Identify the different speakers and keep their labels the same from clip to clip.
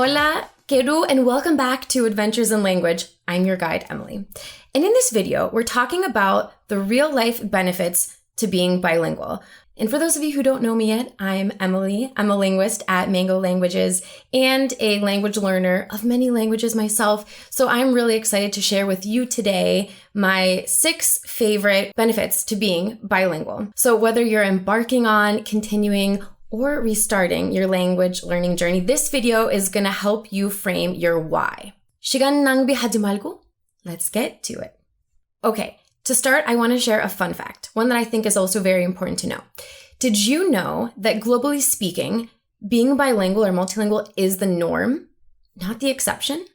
Speaker 1: Hola, Kedu, and welcome back to Adventures in Language. I'm your guide, Emily. And in this video, we're talking about the real-life benefits to being bilingual. And for those of you who don't know me yet, I'm Emily. I'm a linguist at Mango Languages and a language learner of many languages myself. So I'm really excited to share with you today my 6 favorite benefits to being bilingual. So whether you're embarking on, continuing, or restarting your language learning journey, this video is going to help you frame your why. 시간낭비 하지말고. Let's get to it. Okay, to start, I want to share a fun fact, one that I think is also very important to know. Did you know that globally speaking, being bilingual or multilingual is the norm, not the exception?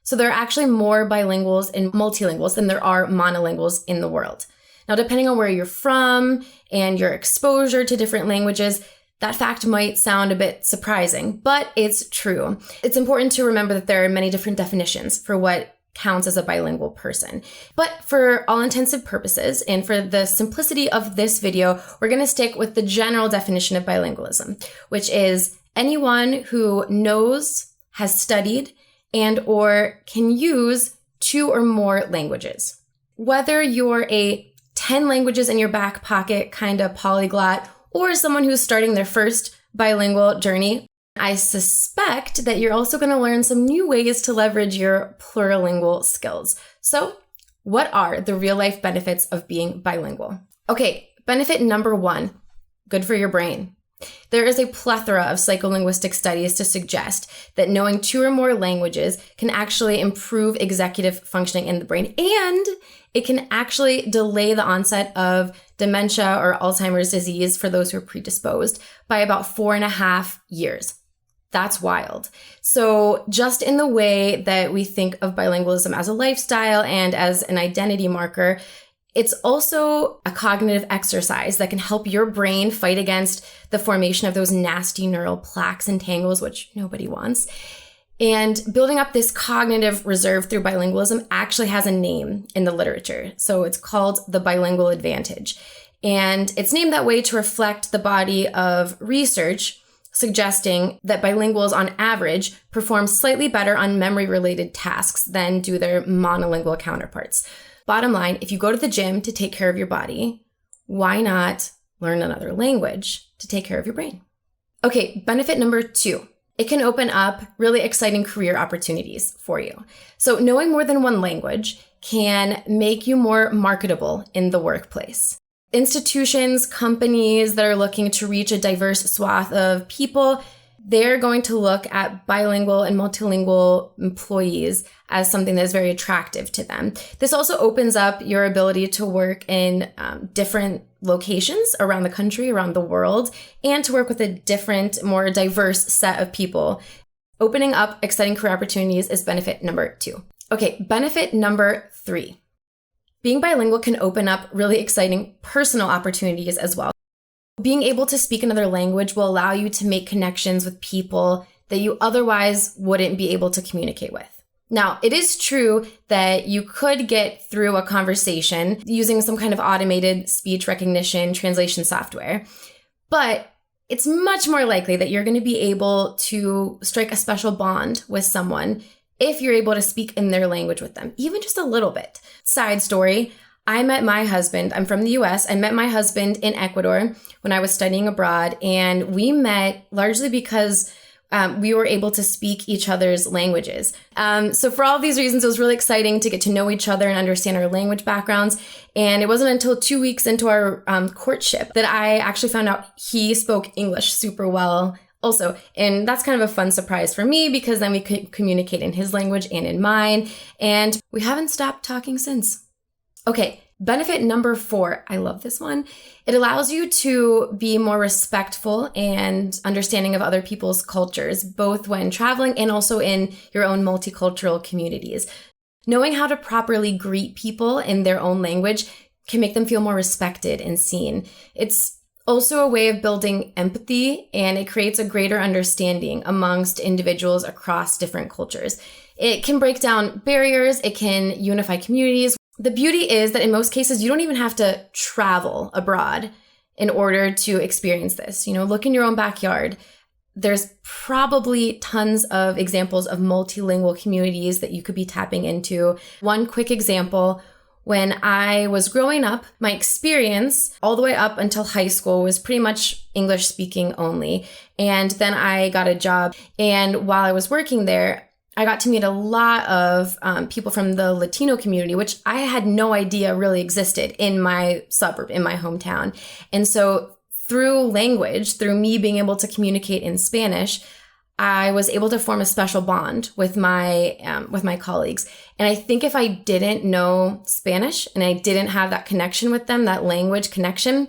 Speaker 1: So there are actually more bilinguals and multilinguals than there are monolinguals in the world. Now, depending on where you're from and your exposure to different languages, that fact might sound a bit surprising, but it's true. It's important to remember that there are many different definitions for what counts as a bilingual person. But for all intensive purposes, and for the simplicity of this video, we're going to stick with the general definition of bilingualism, which is anyone who knows, has studied, and or can use 2 or more languages. Whether you're a 10 languages in your back pocket kind of polyglot, or someone who's starting their first bilingual journey, I suspect that you're also going to learn some new ways to leverage your plurilingual skills. So, what are the real-life benefits of being bilingual? Okay, benefit number 1, good for your brain. There is a plethora of psycholinguistic studies to suggest that knowing 2 or more languages can actually improve executive functioning in the brain, and it can actually delay the onset of dementia or Alzheimer's disease for those who are predisposed by about 4.5 years. That's wild. So just in the way that we think of bilingualism as a lifestyle and as an identity marker, it's also a cognitive exercise that can help your brain fight against the formation of those nasty neural plaques and tangles, which nobody wants. And building up this cognitive reserve through bilingualism actually has a name in the literature. So it's called the bilingual advantage. And it's named that way to reflect the body of research suggesting that bilinguals on average perform slightly better on memory-related tasks than do their monolingual counterparts. Bottom line, if you go to the gym to take care of your body, why not learn another language to take care of your brain? Okay, benefit number 2. It can open up really exciting career opportunities for you. So knowing more than one language can make you more marketable in the workplace. Institutions, companies that are looking to reach a diverse swath of people, they're going to look at bilingual and multilingual employees as something that is very attractive to them. This also opens up your ability to work in different locations around the country, around the world, and to work with a different, more diverse set of people. Opening up exciting career opportunities is benefit number 2. Okay, benefit number 3. Being bilingual can open up really exciting personal opportunities as well. Being able to speak another language will allow you to make connections with people that you otherwise wouldn't be able to communicate with. Now, it is true that you could get through a conversation using some kind of automated speech recognition translation software, but it's much more likely that you're going to be able to strike a special bond with someone if you're able to speak in their language with them, even just a little bit. Side story, I met my husband, I'm from the US, I met my husband in Ecuador when I was studying abroad, and we met largely because we were able to speak each other's languages. So for all of these reasons, it was really exciting to get to know each other and understand our language backgrounds. And it wasn't until 2 weeks into our courtship that I actually found out he spoke English super well also. And that's kind of a fun surprise for me because then we could communicate in his language and in mine. And we haven't stopped talking since. Okay, benefit number 4. I love this one. It allows you to be more respectful and understanding of other people's cultures, both when traveling and also in your own multicultural communities. Knowing how to properly greet people in their own language can make them feel more respected and seen. It's also a way of building empathy, and it creates a greater understanding amongst individuals across different cultures. It can break down barriers. It can unify communities. The beauty is that in most cases, you don't even have to travel abroad in order to experience this. You know, look in your own backyard. There's probably tons of examples of multilingual communities that you could be tapping into. One quick example, when I was growing up, my experience all the way up until high school was pretty much English speaking only. And then I got a job. And while I was working there, I got to meet a lot of people from the Latino community, which I had no idea really existed in my suburb, in my hometown. And so through language, through me being able to communicate in Spanish, I was able to form a special bond with my colleagues. And I think if I didn't know Spanish and I didn't have that connection with them, that language connection,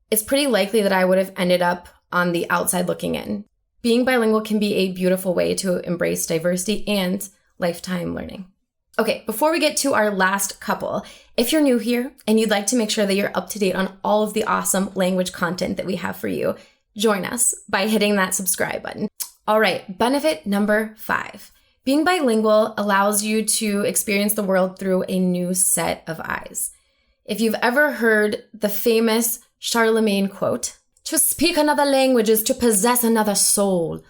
Speaker 1: it's pretty likely that I would have ended up on the outside looking in. Being bilingual can be a beautiful way to embrace diversity and lifetime learning. Okay, before we get to our last couple, if you're new here and you'd like to make sure that you're up to date on all of the awesome language content that we have for you, join us by hitting that subscribe button. All right, benefit number 5. Being bilingual allows you to experience the world through a new set of eyes. If you've ever heard the famous Charlemagne quote, "To speak another language is to possess another soul,"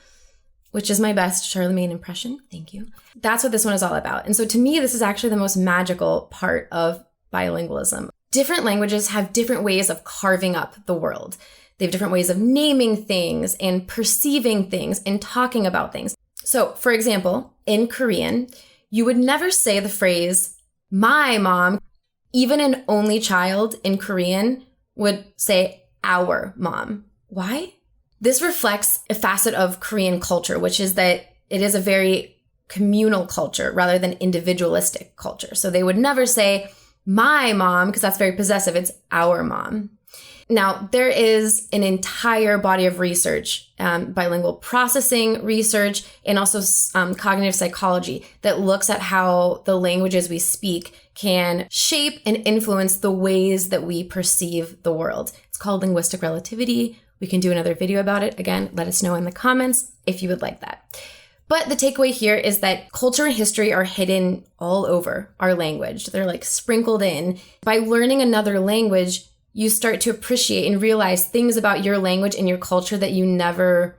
Speaker 1: which is my best Charlemagne impression. Thank you. That's what this one is all about. And so to me, this is actually the most magical part of bilingualism. Different languages have different ways of carving up the world. They have different ways of naming things and perceiving things and talking about things. So, for example, in Korean, you would never say the phrase, "my mom." Even an only child in Korean would say, "our mom." Why? This reflects a facet of Korean culture, which is that it is a very communal culture rather than individualistic culture. So they would never say, "my mom," because that's very possessive. It's "our mom." Now, there is an entire body of research, bilingual processing research, and also cognitive psychology that looks at how the languages we speak can shape and influence the ways that we perceive the world. It's called linguistic relativity. We can do another video about it. Again, let us know in the comments if you would like that. But the takeaway here is that culture and history are hidden all over our language. They're like sprinkled in. By learning another language, you start to appreciate and realize things about your language and your culture that you never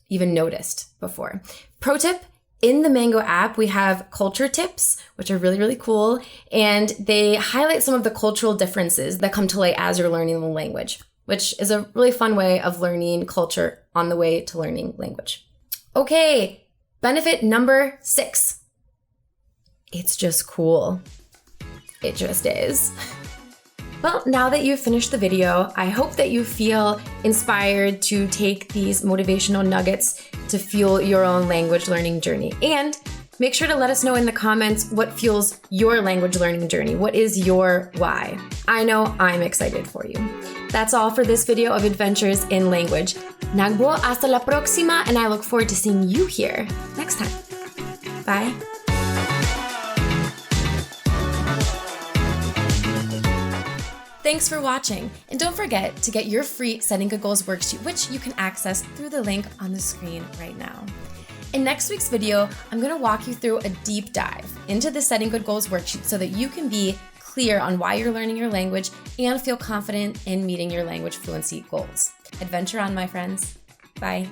Speaker 1: even noticed before. Pro tip, in the Mango app, we have culture tips, which are really, really cool. And they highlight some of the cultural differences that come to light as you're learning the language, which is a really fun way of learning culture on the way to learning language. Okay, benefit number 6. It's just cool. It just is. Well, now that you've finished the video, I hope that you feel inspired to take these motivational nuggets to fuel your own language learning journey. And make sure to let us know in the comments what fuels your language learning journey. What is your why? I know I'm excited for you. That's all for this video of Adventures in Language. Nagboo, hasta la próxima, and I look forward to seeing you here next time. Bye. Thanks for watching, and don't forget to get your free Setting Good Goals worksheet, which you can access through the link on the screen right now. In next week's video, I'm going to walk you through a deep dive into the Setting Good Goals worksheet so that you can be clear on why you're learning your language and feel confident in meeting your language fluency goals. Adventure on, my friends. Bye.